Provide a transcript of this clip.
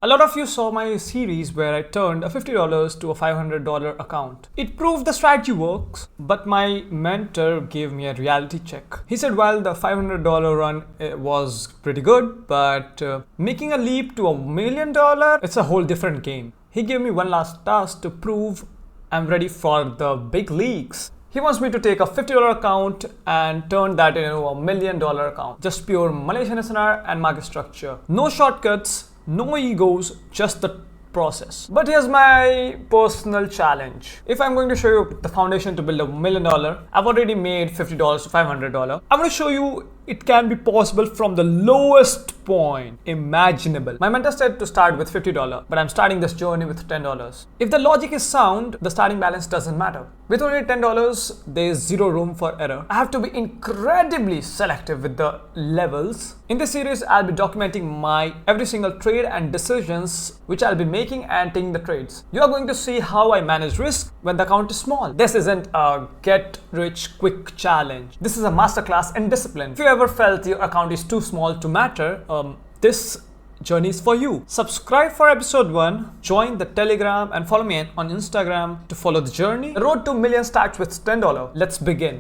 A lot of you saw my series where I turned a $50 to a $500 account. It proved the strategy works, but my mentor gave me a reality check. He said while the $500 run was pretty good, but making a leap to $1 million, it's a whole different game. He gave me one last task to prove I'm ready for the big leagues. He wants me to take a $50 account and turn that into a $1 million account. Just pure Malaysian SNR and market structure. No shortcuts. No egos, just the process. But here's my personal challenge. If I'm going to show you the foundation to build $1 million, I've already made $50 to $500. I'm going to show you it can be possible from the lowest point imaginable. My mentor said to start with $50, but I'm starting this journey with $10. If the logic is sound, the starting balance doesn't matter. With only $10, there's zero room for error. I have to be incredibly selective with the levels. In this series, I'll be documenting my every single trade and decisions which I'll be making and taking the trades. You are going to see how I manage risk when the account is small. This isn't a get rich quick challenge. This is a masterclass in discipline. If you ever felt your account is too small to matter, this journey is for you. Subscribe for episode 1, join the Telegram and follow me on Instagram to follow the journey. The road to million starts with $10. Let's begin.